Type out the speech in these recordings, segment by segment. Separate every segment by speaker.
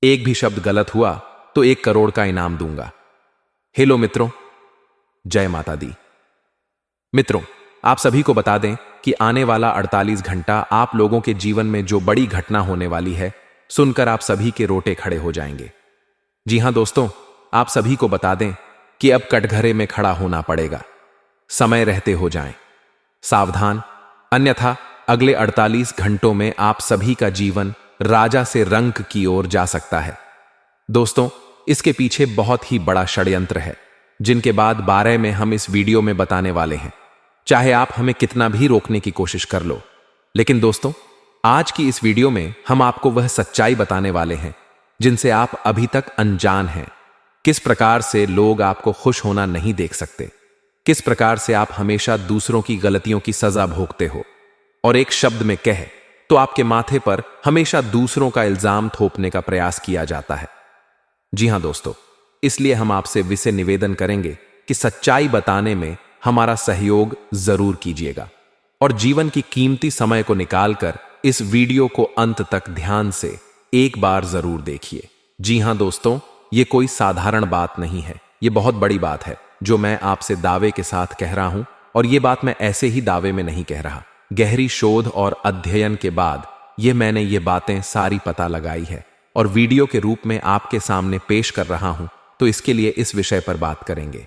Speaker 1: एक भी शब्द गलत हुआ तो 1 करोड़ का इनाम दूंगा। हेलो मित्रों, जय माता दी। मित्रों, आप सभी को बता दें कि आने वाला 48 घंटा आप लोगों के जीवन में जो बड़ी घटना होने वाली है, सुनकर आप सभी के रोटे खड़े हो जाएंगे। जी हां दोस्तों, आप सभी को बता दें कि अब कटघरे में खड़ा होना पड़ेगा। समय रहते हो जाएं सावधान, अन्यथा अगले 48 घंटों में आप सभी का जीवन राजा से रंक की ओर जा सकता है। दोस्तों, इसके पीछे बहुत ही बड़ा षड्यंत्र है, जिनके बाद 12 में हम इस वीडियो में बताने वाले हैं। चाहे आप हमें कितना भी रोकने की कोशिश कर लो, लेकिन दोस्तों, आज की इस वीडियो में हम आपको वह सच्चाई बताने वाले हैं जिनसे आप अभी तक अनजान हैं। किस प्रकार से लोग आपको खुश होना नहीं देख सकते, किस प्रकार से आप हमेशा दूसरों की गलतियों की सजा भोगते हो, और एक शब्द में कहे तो आपके माथे पर हमेशा दूसरों का इल्जाम थोपने का प्रयास किया जाता है। जी हां दोस्तों, इसलिए हम आपसे विशेष निवेदन करेंगे कि सच्चाई बताने में हमारा सहयोग जरूर कीजिएगा और जीवन की कीमती समय को निकालकर इस वीडियो को अंत तक ध्यान से एक बार जरूर देखिए। जी हां दोस्तों, ये कोई साधारण बात नहीं है, ये बहुत बड़ी बात है जो मैं आपसे दावे के साथ कह रहा हूं, और ये बात मैं ऐसे ही दावे में नहीं कह रहा। गहरी शोध और अध्ययन के बाद मैंने ये बातें सारी पता लगाई है और वीडियो के रूप में आपके सामने पेश कर रहा हूं, तो इसके लिए इस विषय पर बात करेंगे।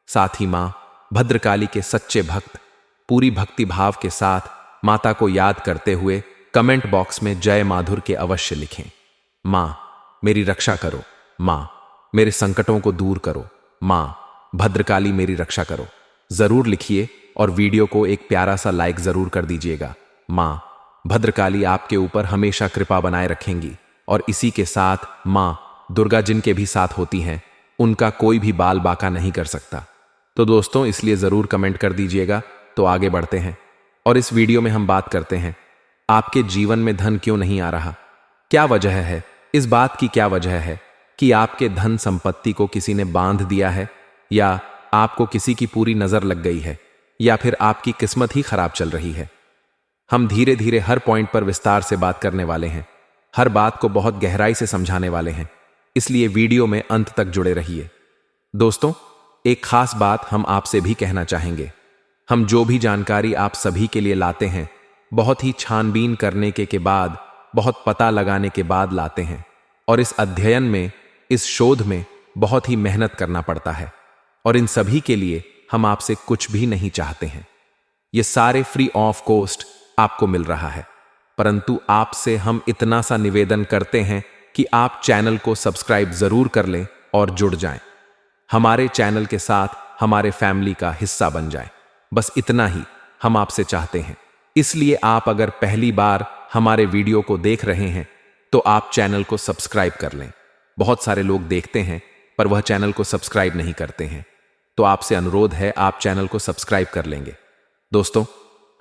Speaker 1: साथ ही मां भद्रकाली के सच्चे भक्त पूरी भक्ति भाव के साथ माता को याद करते हुए कमेंट बॉक्स में जय माधुर के अवश्य लिखें। मां मेरी रक्षा करो, मां मेरे संकटों को दूर करो, मां भद्रकाली मेरी रक्षा करो, जरूर लिखिए और वीडियो को एक प्यारा सा लाइक जरूर कर दीजिएगा। मां भद्रकाली आपके ऊपर हमेशा कृपा बनाए रखेंगी, और इसी के साथ मां दुर्गा जिनके भी साथ होती हैं, उनका कोई भी बाल बाका नहीं कर सकता। तो दोस्तों, इसलिए जरूर कमेंट कर दीजिएगा। तो आगे बढ़ते हैं और इस वीडियो में हम बात करते हैं, आपके जीवन में धन क्यों नहीं आ रहा, क्या वजह है, इस बात की क्या वजह है कि आपके धन संपत्ति को किसी ने बांध दिया है, या आपको किसी की पूरी नजर लग गई है, या फिर आपकी किस्मत ही खराब चल रही है। हम धीरे धीरे हर पॉइंट पर विस्तार से बात करने वाले हैं, हर बात को बहुत गहराई से समझाने वाले हैं, इसलिए वीडियो में अंत तक जुड़े रहिए। दोस्तों, एक खास बात हम आपसे भी कहना चाहेंगे। हम जो भी जानकारी आप सभी के लिए लाते हैं, बहुत ही छानबीन करने के बाद, बहुत पता लगाने के बाद लाते हैं, और इस अध्ययन में, इस शोध में बहुत ही मेहनत करना पड़ता है, और इन सभी के लिए हम आपसे कुछ भी नहीं चाहते हैं। ये सारे फ्री ऑफ कॉस्ट आपको मिल रहा है, परंतु आपसे हम इतना सा निवेदन करते हैं कि आप चैनल को सब्सक्राइब जरूर कर लें और जुड़ जाएं, हमारे चैनल के साथ हमारे फैमिली का हिस्सा बन जाएं। बस इतना ही हम आपसे चाहते हैं। इसलिए आप अगर पहली बार हमारे वीडियो को देख रहे हैं तो आप चैनल को सब्सक्राइब कर लें। बहुत सारे लोग देखते हैं पर वह चैनल को सब्सक्राइब नहीं करते हैं, तो आपसे अनुरोध है आप चैनल को सब्सक्राइब कर लेंगे। दोस्तों,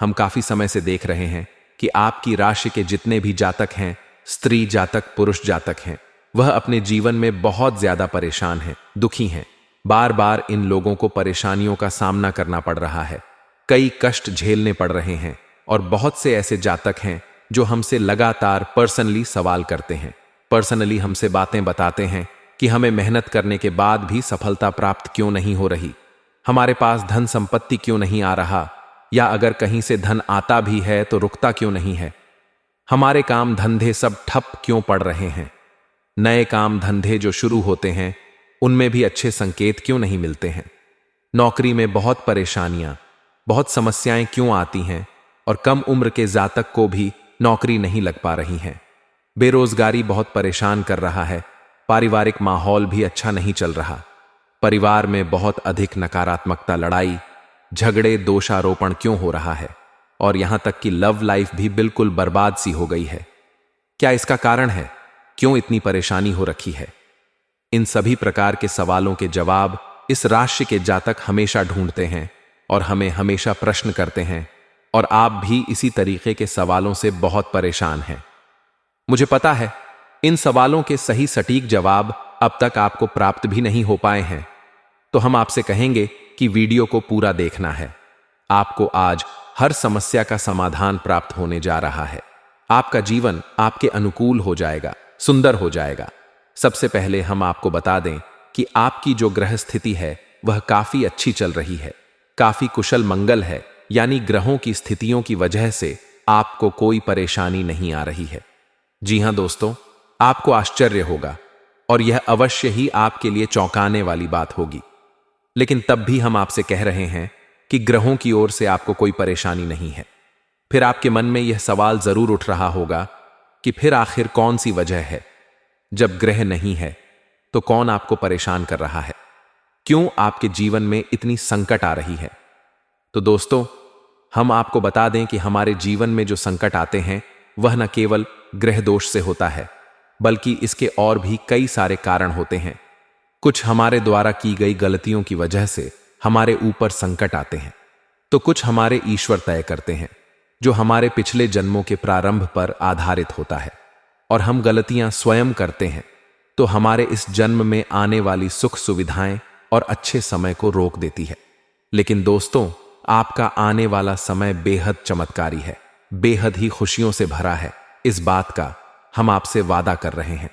Speaker 1: हम काफी समय से देख रहे हैं कि आपकी राशि के जितने भी जातक हैं, स्त्री जातक, पुरुष जातक हैं, वह अपने जीवन में बहुत ज्यादा परेशान हैं, दुखी हैं। बार बार इन लोगों को परेशानियों का सामना करना पड़ रहा है, कई कष्ट झेलने पड़ रहे हैं, और बहुत से ऐसे जातक हैं जो हमसे लगातार पर्सनली सवाल करते हैं, पर्सनली हमसे बातें बताते हैं कि हमें मेहनत करने के बाद भी सफलता प्राप्त क्यों नहीं हो रही, हमारे पास धन संपत्ति क्यों नहीं आ रहा, या अगर कहीं से धन आता भी है तो रुकता क्यों नहीं है, हमारे काम धंधे सब ठप क्यों पड़ रहे हैं, नए काम धंधे जो शुरू होते हैं उनमें भी अच्छे संकेत क्यों नहीं मिलते हैं, नौकरी में बहुत परेशानियां, बहुत समस्याएं क्यों आती हैं, और कम उम्र के जातक को भी नौकरी नहीं लग पा रही है, बेरोजगारी बहुत परेशान कर रहा है, पारिवारिक माहौल भी अच्छा नहीं चल रहा, परिवार में बहुत अधिक नकारात्मकता, लड़ाई झगड़े, दोषारोपण क्यों हो रहा है, और यहां तक कि लव लाइफ भी बिल्कुल बर्बाद सी हो गई है। क्या इसका कारण है, क्यों इतनी परेशानी हो रखी है? इन सभी प्रकार के सवालों के जवाब इस राशि के जातक हमेशा ढूंढते हैं और हमें हमेशा प्रश्न करते हैं, और आप भी इसी तरीके के सवालों से बहुत परेशान हैं। मुझे पता है इन सवालों के सही सटीक जवाब अब तक आपको प्राप्त भी नहीं हो पाए हैं, तो हम आपसे कहेंगे कि वीडियो को पूरा देखना है। आपको आज हर समस्या का समाधान प्राप्त होने जा रहा है। आपका जीवन आपके अनुकूल हो जाएगा, सुंदर हो जाएगा। सबसे पहले हम आपको बता दें कि आपकी जो ग्रह स्थिति है वह काफी अच्छी चल रही है, काफी कुशल मंगल है, यानी ग्रहों की स्थितियों की वजह से आपको कोई परेशानी नहीं आ रही है। जी हां दोस्तों, आपको आश्चर्य होगा और यह अवश्य ही आपके लिए चौंकाने वाली बात होगी, लेकिन तब भी हम आपसे कह रहे हैं कि ग्रहों की ओर से आपको कोई परेशानी नहीं है। फिर आपके मन में यह सवाल जरूर उठ रहा होगा कि फिर आखिर कौन सी वजह है? जब ग्रह नहीं है तो कौन आपको परेशान कर रहा है? क्यों आपके जीवन में इतनी संकट आ रही है? तो दोस्तों, हम आपको बता दें कि हमारे जीवन में जो संकट आते हैं वह न केवल ग्रह दोष से होता है, बल्कि इसके और भी कई सारे कारण होते हैं। कुछ हमारे द्वारा की गई गलतियों की वजह से हमारे ऊपर संकट आते हैं, तो कुछ हमारे ईश्वर तय करते हैं, जो हमारे पिछले जन्मों के प्रारंभ पर आधारित होता है। और हम गलतियां स्वयं करते हैं तो हमारे इस जन्म में आने वाली सुख सुविधाएं और अच्छे समय को रोक देती है। लेकिन दोस्तों, आपका आने वाला समय बेहद चमत्कारी है, बेहद ही खुशियों से भरा है। इस बात का हम आपसे वादा कर रहे हैं।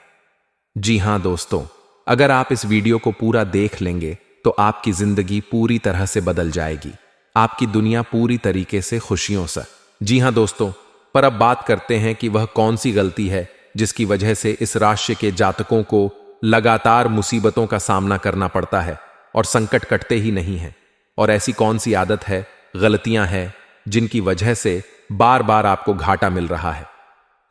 Speaker 1: जी हां दोस्तों, अगर आप इस वीडियो को पूरा देख लेंगे तो आपकी जिंदगी पूरी तरह से बदल जाएगी, आपकी दुनिया पूरी तरीके से खुशियों से। जी हां दोस्तों, पर अब बात करते हैं कि वह कौन सी गलती है जिसकी वजह से इस राशि के जातकों को लगातार मुसीबतों का सामना करना पड़ता है और संकट कटते ही नहीं हैं। और ऐसी कौन सी आदत है, गलतियां हैं जिनकी वजह से बार बार आपको घाटा मिल रहा है,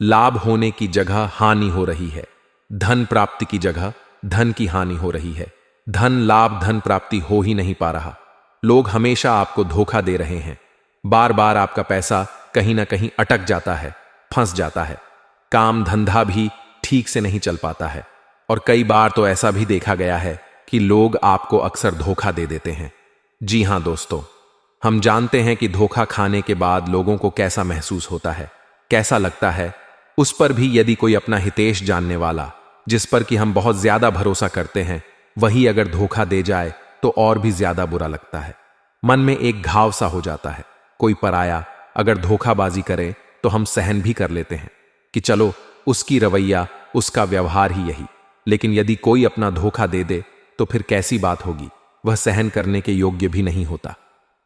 Speaker 1: लाभ होने की जगह हानि हो रही है, धन प्राप्ति की जगह धन की हानि हो रही है, धन लाभ धन प्राप्ति हो ही नहीं पा रहा, लोग हमेशा आपको धोखा दे रहे हैं, बार बार आपका पैसा कहीं ना कहीं अटक जाता है, फंस जाता है, काम धंधा भी ठीक से नहीं चल पाता है। और कई बार तो ऐसा भी देखा गया है कि लोग आपको अक्सर धोखा दे देते हैं। जी हां दोस्तों, हम जानते हैं कि धोखा खाने के बाद लोगों को कैसा महसूस होता है, कैसा लगता है। उस पर भी यदि कोई अपना हितेश जानने वाला, जिस पर कि हम बहुत ज्यादा भरोसा करते हैं, वही अगर धोखा दे जाए तो और भी ज्यादा बुरा लगता है। मन में एक घाव सा हो जाता है। कोई पराया अगर धोखाबाजी करे तो हम सहन भी कर लेते हैं कि चलो उसकी रवैया, उसका व्यवहार ही यही। लेकिन यदि कोई अपना धोखा दे दे तो फिर कैसी बात होगी, वह सहन करने के योग्य भी नहीं होता।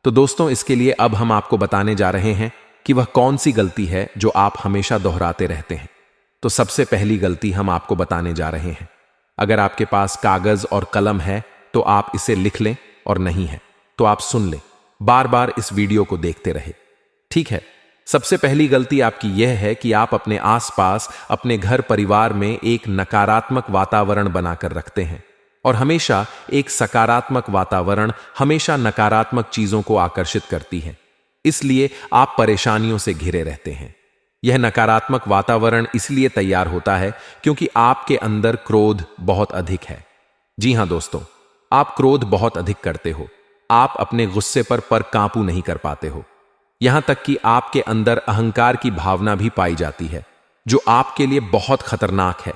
Speaker 1: तो दोस्तों, इसके लिए अब हम आपको बताने जा रहे हैं कि वह कौन सी गलती है जो आप हमेशा दोहराते रहते हैं। तो सबसे पहली गलती हम आपको बताने जा रहे हैं। अगर आपके पास कागज और कलम है तो आप इसे लिख लें, और नहीं है तो आप सुन लें, बार बार इस वीडियो को देखते रहे, ठीक है। सबसे पहली गलती आपकी यह है कि आप अपने आसपास, अपने घर परिवार में एक नकारात्मक वातावरण बनाकर रखते हैं, और हमेशा एक सकारात्मक वातावरण हमेशा नकारात्मक चीजों को आकर्षित करती है, इसलिए आप परेशानियों से घिरे रहते हैं। यह नकारात्मक वातावरण इसलिए तैयार होता है क्योंकि आपके अंदर क्रोध बहुत अधिक है। जी हां दोस्तों, आप क्रोध बहुत अधिक करते हो, आप अपने गुस्से पर काबू नहीं कर पाते हो। यहां तक कि आपके अंदर अहंकार की भावना भी पाई जाती है, जो आपके लिए बहुत खतरनाक है,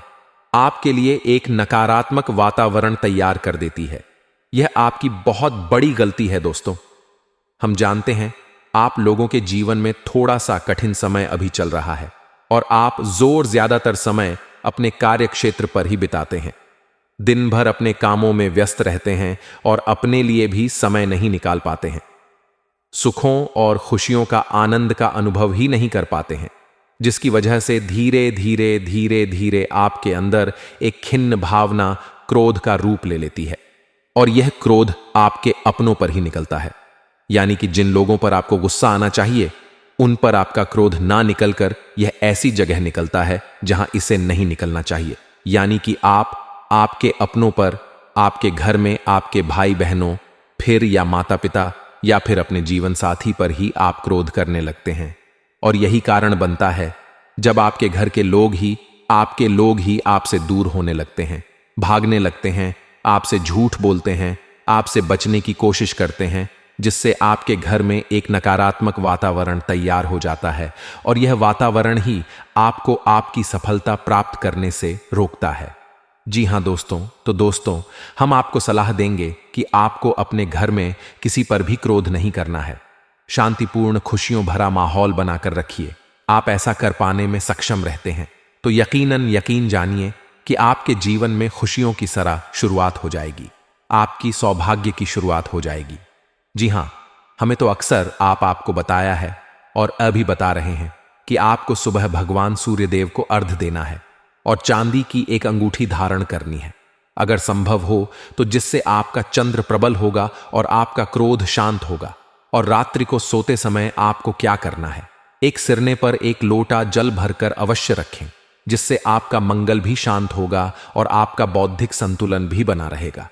Speaker 1: आपके लिए एक नकारात्मक वातावरण तैयार कर देती है। यह आपकी बहुत बड़ी गलती है दोस्तों। हम जानते हैं आप लोगों के जीवन में थोड़ा सा कठिन समय अभी चल रहा है और आप ज्यादातर समय अपने कार्य क्षेत्र पर ही बिताते हैं, दिन भर अपने कामों में व्यस्त रहते हैं और अपने लिए भी समय नहीं निकाल पाते हैं, सुखों और खुशियों का आनंद का अनुभव ही नहीं कर पाते हैं, जिसकी वजह से धीरे धीरे धीरे धीरे आपके अंदर एक खिन्न भावना क्रोध का रूप ले लेती है। और यह क्रोध आपके अपनों पर ही निकलता है, यानी कि जिन लोगों पर आपको गुस्सा आना चाहिए उन पर आपका क्रोध ना निकलकर यह ऐसी जगह निकलता है जहां इसे नहीं निकलना चाहिए, यानी कि आप आपके अपनों पर, आपके घर में आपके भाई बहनों, फिर या माता पिता या फिर अपने जीवन साथी पर ही आप क्रोध करने लगते हैं। और यही कारण बनता है जब आपके घर के लोग ही आपसे दूर होने लगते हैं, भागने लगते हैं, आपसे झूठ बोलते हैं, आपसे बचने की कोशिश करते हैं, जिससे आपके घर में एक नकारात्मक वातावरण तैयार हो जाता है। और यह वातावरण ही आपको आपकी सफलता प्राप्त करने से रोकता है। जी हां दोस्तों, तो दोस्तों, हम आपको सलाह देंगे कि आपको अपने घर में किसी पर भी क्रोध नहीं करना है। शांतिपूर्ण, खुशियों भरा माहौल बनाकर रखिए। आप ऐसा कर पाने में सक्षम रहते हैं तो यकीन जानिए कि आपके जीवन में खुशियों की सराह शुरुआत हो जाएगी, आपकी सौभाग्य की शुरुआत हो जाएगी। जी हां, हमें तो अक्सर आपको बताया है और अभी बता रहे हैं कि आपको सुबह भगवान सूर्यदेव को अर्घ्य देना है और चांदी की एक अंगूठी धारण करनी है, अगर संभव हो तो, जिससे आपका चंद्र प्रबल होगा और आपका क्रोध शांत होगा। और रात्रि को सोते समय आपको क्या करना है, एक सिरने पर एक लोटा जल भरकर अवश्य रखें, जिससे आपका मंगल भी शांत होगा और आपका बौद्धिक संतुलन भी बना रहेगा।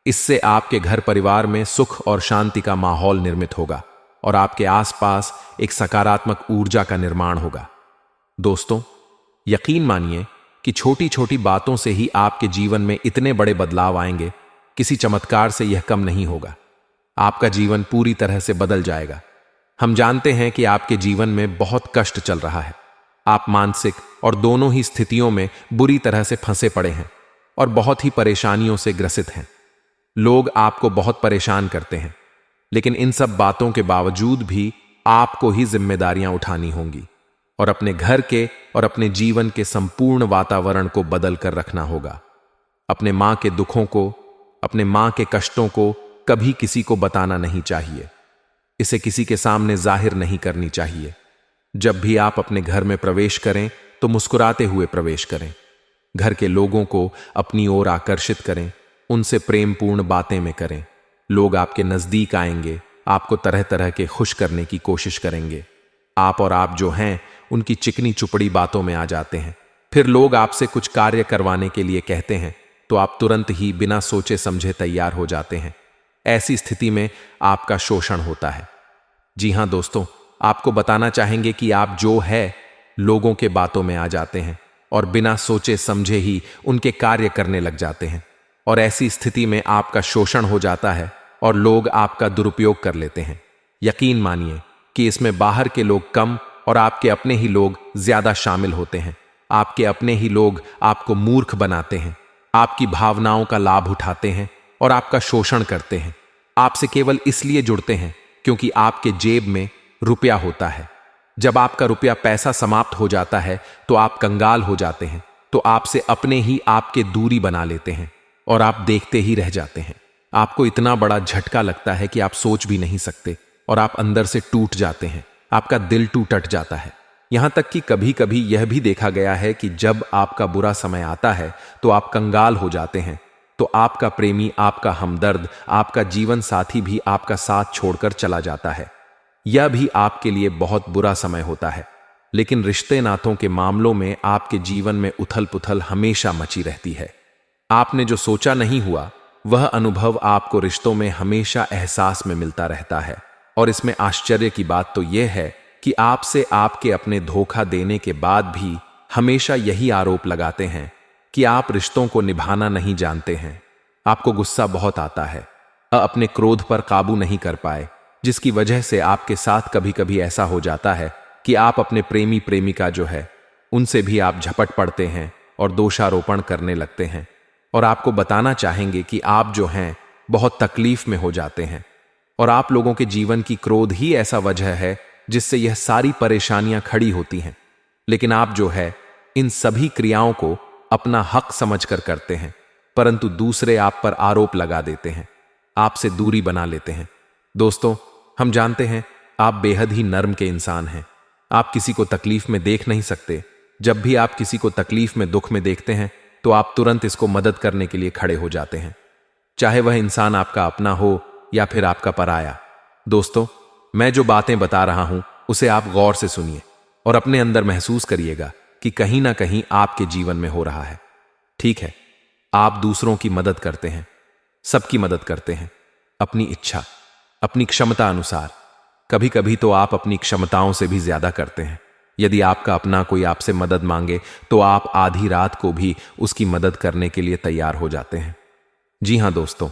Speaker 1: इससे आपके घर परिवार में सुख और शांति का माहौल निर्मित होगा और आपके आसपास एक सकारात्मक ऊर्जा का निर्माण होगा। दोस्तों, यकीन मानिए कि छोटी छोटी बातों से ही आपके जीवन में इतने बड़े बदलाव आएंगे, किसी चमत्कार से यह कम नहीं होगा। आपका जीवन पूरी तरह से बदल जाएगा। हम जानते हैं कि आपके जीवन में बहुत कष्ट चल रहा है, आप मानसिक और दोनों ही स्थितियों में बुरी तरह से फंसे पड़े हैं और बहुत ही परेशानियों से ग्रसित हैं। लोग आपको बहुत परेशान करते हैं, लेकिन इन सब बातों के बावजूद भी आपको ही जिम्मेदारियां उठानी होंगी और अपने घर के और अपने जीवन के संपूर्ण वातावरण को बदल कर रखना होगा। अपने मां के दुखों को, अपने मां के कष्टों को कभी किसी को बताना नहीं चाहिए, इसे किसी के सामने जाहिर नहीं करनी चाहिए। जब भी आप अपने घर में प्रवेश करें तो मुस्कुराते हुए प्रवेश करें, घर के लोगों को अपनी ओर आकर्षित करें, उनसे प्रेमपूर्ण बातें में करें। लोग आपके नजदीक आएंगे, आपको तरह तरह के खुश करने की कोशिश करेंगे। आप और आप जो हैं उनकी चिकनी चुपड़ी बातों में आ जाते हैं। फिर लोग आपसे कुछ कार्य करवाने के लिए कहते हैं तो आप तुरंत ही बिना सोचे समझे तैयार हो जाते हैं। ऐसी स्थिति में आपका शोषण होता है। जी हां दोस्तों, आपको बताना चाहेंगे कि आप जो है लोगों के बातों में आ जाते हैं और बिना सोचे समझे ही उनके कार्य करने लग जाते हैं और ऐसी स्थिति में आपका शोषण हो जाता है और लोग आपका दुरुपयोग कर लेते हैं। यकीन मानिए कि इसमें बाहर के लोग कम और आपके अपने ही लोग ज्यादा शामिल होते हैं। आपके अपने ही लोग आपको मूर्ख बनाते हैं, आपकी भावनाओं का लाभ उठाते हैं और आपका शोषण करते हैं। आपसे केवल इसलिए जुड़ते हैं क्योंकि आपके जेब में रुपया होता है। जब आपका रुपया पैसा समाप्त हो जाता है तो आप कंगाल हो जाते हैं, तो आपसे अपने ही आपके दूरी बना लेते हैं और आप देखते ही रह जाते हैं। आपको इतना बड़ा झटका लगता है कि आप सोच भी नहीं सकते और आप अंदर से टूट जाते हैं, आपका दिल टूट जाता है। यहां तक कि कभी कभी यह भी देखा गया है कि जब आपका बुरा समय आता है तो आप कंगाल हो जाते हैं, तो आपका प्रेमी, आपका हमदर्द, आपका जीवन साथी भी आपका साथ छोड़कर चला जाता है। यह भी आपके लिए बहुत बुरा समय होता है। लेकिन रिश्ते नातों के मामलों में आपके जीवन में उथल पुथल हमेशा मची रहती है। आपने जो सोचा नहीं हुआ वह अनुभव आपको रिश्तों में हमेशा एहसास में मिलता रहता है। और इसमें आश्चर्य की बात तो यह है कि आपसे आपके अपने धोखा देने के बाद भी हमेशा यही आरोप लगाते हैं कि आप रिश्तों को निभाना नहीं जानते हैं। आपको गुस्सा बहुत आता है, अपने क्रोध पर काबू नहीं कर पाए, जिसकी वजह से आपके साथ कभी कभी ऐसा हो जाता है कि आप अपने प्रेमी प्रेमिका जो है उनसे भी आप झपट पड़ते हैं और दोषारोपण करने लगते हैं और आपको बताना चाहेंगे कि आप जो हैं बहुत तकलीफ में हो जाते हैं और आप लोगों के जीवन की क्रोध ही ऐसा वजह है जिससे यह सारी परेशानियां खड़ी होती हैं। लेकिन आप जो है इन सभी क्रियाओं को अपना हक समझकर करते हैं, परंतु दूसरे आप पर आरोप लगा देते हैं, आपसे दूरी बना लेते हैं। दोस्तों, हम जानते हैं आप बेहद ही नर्म के इंसान हैं। आप किसी को तकलीफ में देख नहीं सकते। जब भी आप किसी को तकलीफ में, दुख में देखते हैं तो आप तुरंत इसको मदद करने के लिए खड़े हो जाते हैं, चाहे वह इंसान आपका अपना हो या फिर आपका पराया। दोस्तों, मैं जो बातें बता रहा हूं उसे आप गौर से सुनिए और अपने अंदर महसूस करिएगा कि कहीं ना कहीं आपके जीवन में हो रहा है। ठीक है, आप दूसरों की मदद करते हैं, सबकी मदद करते हैं, अपनी इच्छा, अपनी क्षमता अनुसार। कभी कभी तो आप अपनी क्षमताओं से भी ज्यादा करते हैं। यदि आपका अपना कोई आपसे मदद मांगे तो आप आधी रात को भी उसकी मदद करने के लिए तैयार हो जाते हैं। जी हां दोस्तों,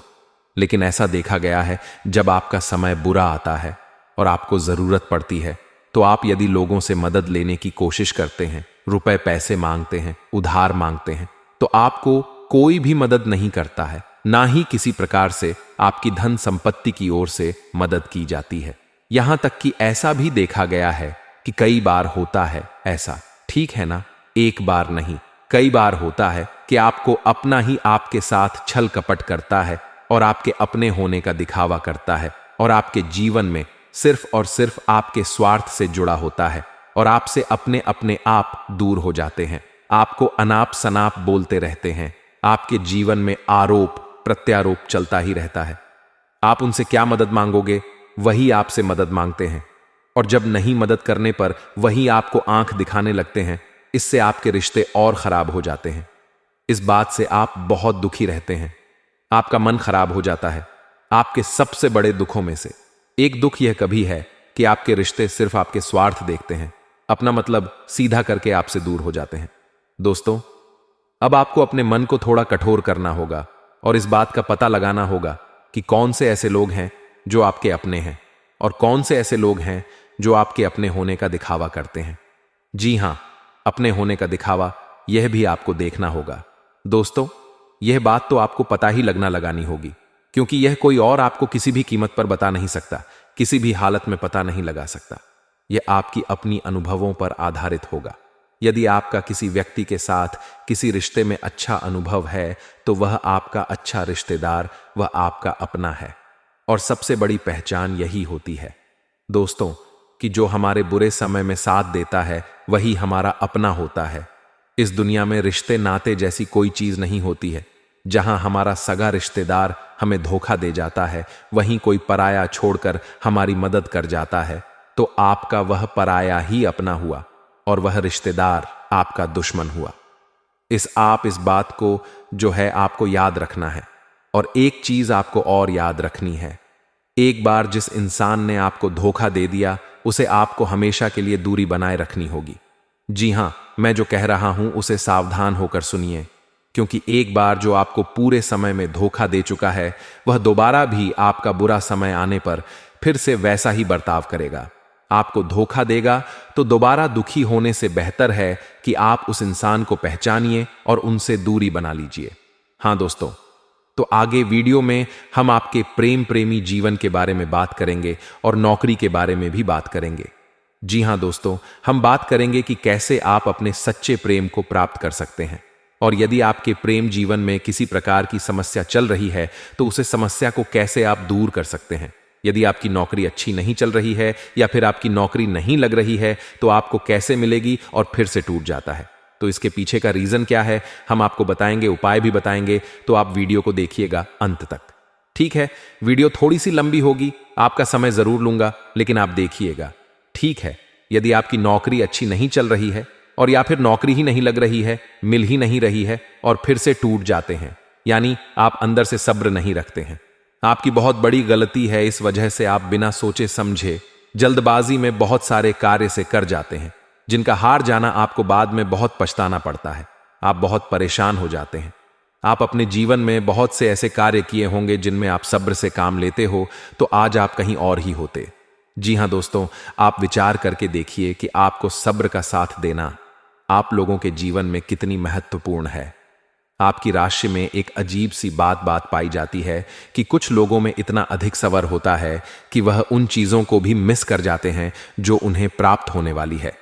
Speaker 1: लेकिन ऐसा देखा गया है जब आपका समय बुरा आता है और आपको जरूरत पड़ती है तो आप यदि लोगों से मदद लेने की कोशिश करते हैं, रुपए पैसे मांगते हैं, उधार मांगते हैं, तो आपको कोई भी मदद नहीं करता है, ना ही किसी प्रकार से आपकी धन संपत्ति की ओर से मदद की जाती है। यहां तक कि ऐसा भी देखा गया है कि कई बार होता है ऐसा, ठीक है ना, एक बार नहीं, कई बार होता है कि कि आपको अपना ही आपके साथ छल कपट करता है और आपके अपने होने का दिखावा करता है और आपके जीवन में सिर्फ और सिर्फ आपके स्वार्थ से जुड़ा होता है और आपसे अपने अपने आप दूर हो जाते हैं, आपको अनाप शनाप बोलते रहते हैं, आपके जीवन में आरोप प्रत्यारोप चलता ही रहता है। आप उनसे क्या मदद मांगोगे, वही आपसे मदद मांगते हैं, और जब नहीं मदद करने पर वही आपको आंख दिखाने लगते हैं। इससे आपके रिश्ते और खराब हो जाते हैं। इस बात से आप बहुत दुखी रहते हैं, आपका मन खराब हो जाता है। आपके सबसे बड़े दुखों में से एक दुख यह कभी है कि आपके रिश्ते सिर्फ आपके स्वार्थ देखते हैं, अपना मतलब सीधा करके आपसे दूर हो जाते हैं। दोस्तों, अब आपको अपने मन को थोड़ा कठोर करना होगा और इस बात का पता लगाना होगा कि कौन से ऐसे लोग हैं जो आपके अपने हैं और कौन से ऐसे लोग हैं जो आपके अपने होने का दिखावा करते हैं। जी हां, अपने होने का दिखावा, यह भी आपको देखना होगा। दोस्तों, यह बात तो आपको पता ही लगना लगानी होगी, क्योंकि यह कोई और आपको किसी भी कीमत पर बता नहीं सकता, किसी भी हालत में पता नहीं लगा सकता। यह आपकी अपनी अनुभवों पर आधारित होगा। यदि आपका किसी व्यक्ति के साथ किसी रिश्ते में अच्छा अनुभव है तो वह आपका अच्छा रिश्तेदार, वह आपका अपना है। और सबसे बड़ी पहचान यही होती है दोस्तों, कि जो हमारे बुरे समय में साथ देता है वही हमारा अपना होता है। इस दुनिया में रिश्ते नाते जैसी कोई चीज नहीं होती है। जहां हमारा सगा रिश्तेदार हमें धोखा दे जाता है, वहीं कोई पराया छोड़कर हमारी मदद कर जाता है, तो आपका वह पराया ही अपना हुआ और वह रिश्तेदार आपका दुश्मन हुआ। इस बात को जो है आपको याद रखना है। और एक चीज आपको और याद रखनी है, एक बार जिस इंसान ने आपको धोखा दे दिया उसे आपको हमेशा के लिए दूरी बनाए रखनी होगी। जी हां, मैं जो कह रहा हूं उसे सावधान होकर सुनिए, क्योंकि एक बार जो आपको पूरे समय में धोखा दे चुका है वह दोबारा भी आपका बुरा समय आने पर फिर से वैसा ही बर्ताव करेगा, आपको धोखा देगा। तो दोबारा दुखी होने से बेहतर है कि आप उस इंसान को पहचानिए और उनसे दूरी बना लीजिए। हां दोस्तों, तो आगे वीडियो में हम आपके प्रेम प्रेमी जीवन के बारे में बात करेंगे और नौकरी के बारे में भी बात करेंगे। जी हां दोस्तों, हम बात करेंगे कि कैसे आप अपने सच्चे प्रेम को प्राप्त कर सकते हैं। और यदि आपके प्रेम जीवन में किसी प्रकार की समस्या चल रही है तो उसे समस्या को कैसे आप दूर कर सकते हैं। यदि आपकी नौकरी अच्छी नहीं चल रही है या फिर आपकी नौकरी नहीं लग रही है तो आपको कैसे मिलेगी और फिर से टूट जाता है, तो इसके पीछे का रीजन क्या है हम आपको बताएंगे, उपाय भी बताएंगे। तो आप वीडियो को देखिएगा अंत तक, ठीक है। वीडियो थोड़ी सी लंबी होगी, आपका समय जरूर लूंगा, लेकिन आप देखिएगा, ठीक है। यदि आपकी नौकरी अच्छी नहीं चल रही है और या फिर नौकरी ही नहीं लग रही है, मिल ही नहीं रही है और फिर से टूट जाते हैं, यानी आप अंदर से सब्र नहीं रखते हैं, आपकी बहुत बड़ी गलती है। इस वजह से आप बिना सोचे समझे जल्दबाजी में बहुत सारे कार्य से कर जाते हैं, जिनका हार जाना आपको बाद में बहुत पछताना पड़ता है। आप बहुत परेशान हो जाते हैं। आप अपने जीवन में बहुत से ऐसे कार्य किए होंगे जिनमें आप सब्र से काम लेते हो, तो आज आप कहीं और ही होते। जी हां दोस्तों, आप विचार करके देखिए कि आपको सब्र का साथ देना आप लोगों के जीवन में कितनी महत्वपूर्ण है। आपकी राशि में एक अजीब सी बात पाई जाती है कि कुछ लोगों में इतना अधिक सब्र होता है कि वह उन चीजों को भी मिस कर जाते हैं जो उन्हें प्राप्त होने वाली है।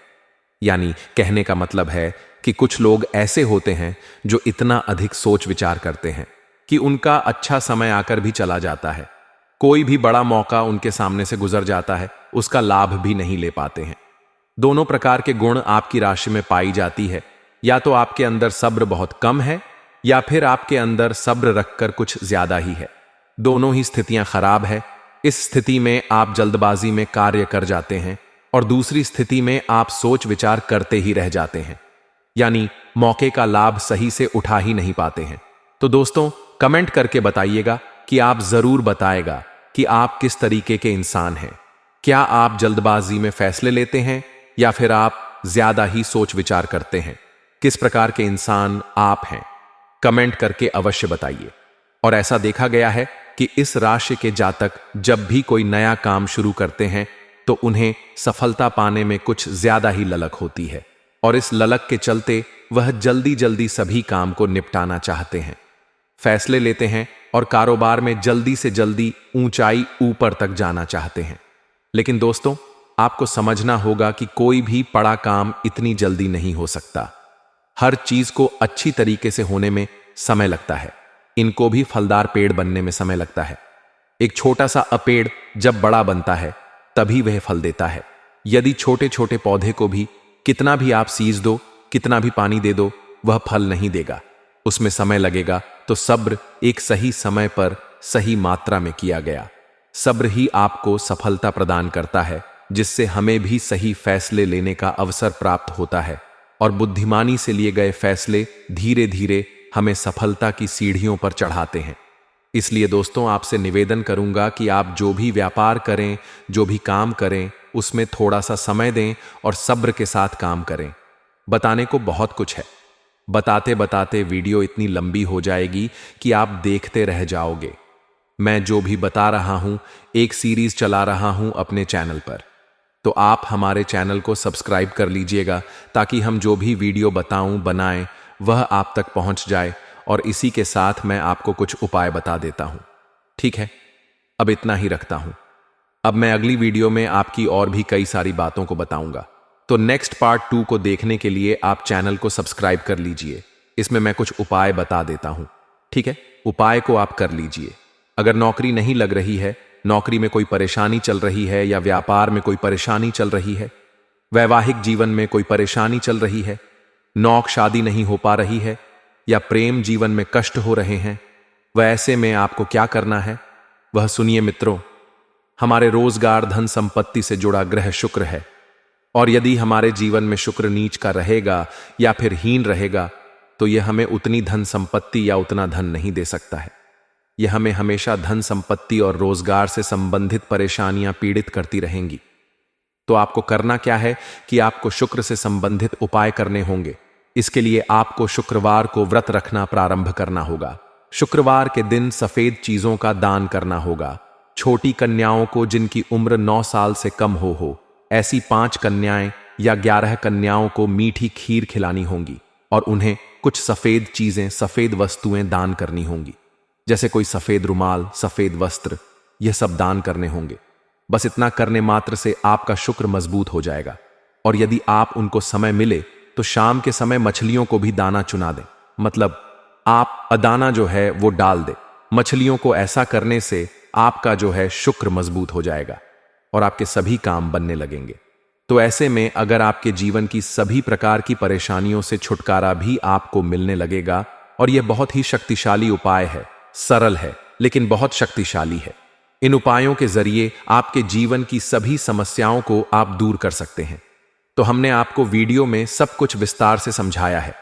Speaker 1: यानी कहने का मतलब है कि कुछ लोग ऐसे होते हैं जो इतना अधिक सोच विचार करते हैं कि उनका अच्छा समय आकर भी चला जाता है, कोई भी बड़ा मौका उनके सामने से गुजर जाता है, उसका लाभ भी नहीं ले पाते हैं। दोनों प्रकार के गुण आपकी राशि में पाई जाती है। या तो आपके अंदर सब्र बहुत कम है या फिर आपके अंदर सब्र रखकर कुछ ज्यादा ही है। दोनों ही स्थितियां खराब है। इस स्थिति में आप जल्दबाजी में कार्य कर जाते हैं और दूसरी स्थिति में आप सोच विचार करते ही रह जाते हैं, यानी मौके का लाभ सही से उठा ही नहीं पाते हैं। तो दोस्तों, कमेंट करके बताइएगा कि आप जरूर बताएगा कि आप किस तरीके के इंसान हैं। क्या आप जल्दबाजी में फैसले लेते हैं या फिर आप ज्यादा ही सोच विचार करते हैं? किस प्रकार के इंसान आप हैं? कमेंट करके अवश्य बताइए। और ऐसा देखा गया है कि इस राशि के जातक जब भी कोई नया काम शुरू करते हैं तो उन्हें सफलता पाने में कुछ ज्यादा ही ललक होती है और इस ललक के चलते वह जल्दी जल्दी सभी काम को निपटाना चाहते हैं, फैसले लेते हैं और कारोबार में जल्दी से जल्दी ऊंचाई ऊपर तक जाना चाहते हैं। लेकिन दोस्तों, आपको समझना होगा कि कोई भी बड़ा काम इतनी जल्दी नहीं हो सकता। हर चीज को अच्छी तरीके से होने में समय लगता है। इनको भी फलदार पेड़ बनने में समय लगता है। एक छोटा सा पेड़ जब बड़ा बनता है तभी वह फल देता है। यदि छोटे छोटे पौधे को भी कितना भी आप सींच दो, कितना भी पानी दे दो, वह फल नहीं देगा। उसमें समय लगेगा। तो सब्र एक सही समय पर सही मात्रा में किया गया सब्र ही आपको सफलता प्रदान करता है, जिससे हमें भी सही फैसले लेने का अवसर प्राप्त होता है और बुद्धिमानी से लिए गए फैसले धीरे धीरे हमें सफलता की सीढ़ियों पर चढ़ाते हैं। इसलिए दोस्तों, आपसे निवेदन करूंगा कि आप जो भी व्यापार करें, जो भी काम करें, उसमें थोड़ा सा समय दें और सब्र के साथ काम करें। बताने को बहुत कुछ है। बताते बताते वीडियो इतनी लंबी हो जाएगी कि आप देखते रह जाओगे। मैं जो भी बता रहा हूं, एक सीरीज चला रहा हूं अपने चैनल पर, तो आप हमारे चैनल को सब्सक्राइब कर लीजिएगा ताकि हम जो भी वीडियो बनाएं वह आप तक पहुंच जाए। और इसी के साथ मैं आपको कुछ उपाय बता देता हूं। ठीक है, अब इतना ही रखता हूं। अब मैं अगली वीडियो में आपकी और भी कई सारी बातों को बताऊंगा। तो नेक्स्ट पार्ट 2 को देखने के लिए आप चैनल को सब्सक्राइब कर लीजिए। इसमें मैं कुछ उपाय बता देता हूं। ठीक है, उपाय को आप कर लीजिए। अगर नौकरी नहीं लग रही है, नौकरी में कोई परेशानी चल रही है, या व्यापार में कोई परेशानी चल रही है, वैवाहिक जीवन में कोई परेशानी चल रही है, नौक शादी नहीं हो पा रही है, या प्रेम जीवन में कष्ट हो रहे हैं, वह ऐसे में आपको क्या करना है वह सुनिए मित्रों। हमारे रोजगार, धन संपत्ति से जुड़ा ग्रह शुक्र है, और यदि हमारे जीवन में शुक्र नीच का रहेगा या फिर हीन रहेगा तो यह हमें उतनी धन संपत्ति या उतना धन नहीं दे सकता है। यह हमें हमेशा धन संपत्ति और रोजगार से संबंधित परेशानियां पीड़ित करती रहेंगी। तो आपको करना क्या है कि आपको शुक्र से संबंधित उपाय करने होंगे। इसके लिए आपको शुक्रवार को व्रत रखना प्रारंभ करना होगा। शुक्रवार के दिन सफेद चीजों का दान करना होगा। छोटी कन्याओं को जिनकी उम्र 9 साल से कम हो ऐसी 5 कन्याएं या 11 कन्याओं को मीठी खीर खिलानी होंगी और उन्हें कुछ सफेद चीजें, सफेद वस्तुएं दान करनी होंगी, जैसे कोई सफेद रुमाल, सफेद वस्त्र, यह सब दान करने होंगे। बस इतना करने मात्र से आपका शुक्र मजबूत हो जाएगा। और यदि आप उनको समय मिले तो शाम के समय मछलियों को भी दाना चुना दें, मतलब आप दाना जो है वो डाल दें मछलियों को। ऐसा करने से आपका जो है शुक्र मजबूत हो जाएगा और आपके सभी काम बनने लगेंगे। तो ऐसे में अगर आपके जीवन की सभी प्रकार की परेशानियों से छुटकारा भी आपको मिलने लगेगा। और यह बहुत ही शक्तिशाली उपाय है, सरल है लेकिन बहुत शक्तिशाली है। इन उपायों के जरिए आपके जीवन की सभी समस्याओं को आप दूर कर सकते हैं। तो हमने आपको वीडियो में सब कुछ विस्तार से समझाया है।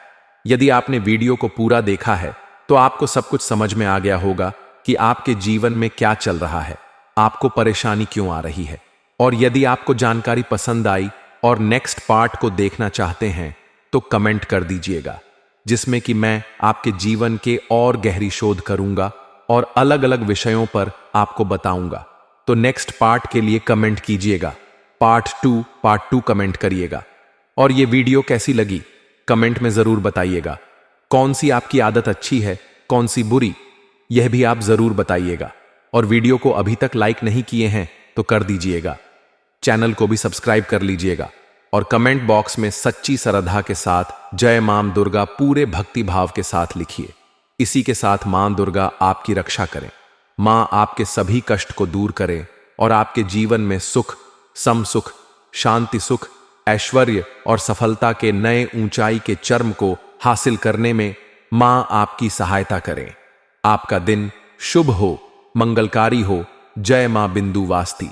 Speaker 1: यदि आपने वीडियो को पूरा देखा है तो आपको सब कुछ समझ में आ गया होगा कि आपके जीवन में क्या चल रहा है, आपको परेशानी क्यों आ रही है। और यदि आपको जानकारी पसंद आई और नेक्स्ट पार्ट को देखना चाहते हैं तो कमेंट कर दीजिएगा, जिसमें कि मैं आपके जीवन के और गहरी शोध करूंगा और अलग अलग विषयों पर आपको बताऊंगा। तो नेक्स्ट पार्ट के लिए कमेंट कीजिएगा, पार्ट 2 कमेंट करिएगा। और ये वीडियो कैसी लगी कमेंट में जरूर बताइएगा। कौन सी आपकी आदत अच्छी है, कौन सी बुरी, यह भी आप जरूर बताइएगा। और वीडियो को अभी तक लाइक नहीं किए हैं तो कर दीजिएगा। चैनल को भी सब्सक्राइब कर लीजिएगा और कमेंट बॉक्स में सच्ची श्रद्धा के साथ जय मां दुर्गा पूरे भक्ति भाव के साथ लिखिए। इसी के साथ मां दुर्गा आपकी रक्षा करें, मां आपके सभी कष्ट को दूर करें और आपके जीवन में सुख, समसुख, शांति सुख, ऐश्वर्य और सफलता के नए ऊंचाई के चरम को हासिल करने में मां आपकी सहायता करें। आपका दिन शुभ हो, मंगलकारी हो। जय मां बिंदु वास्ती।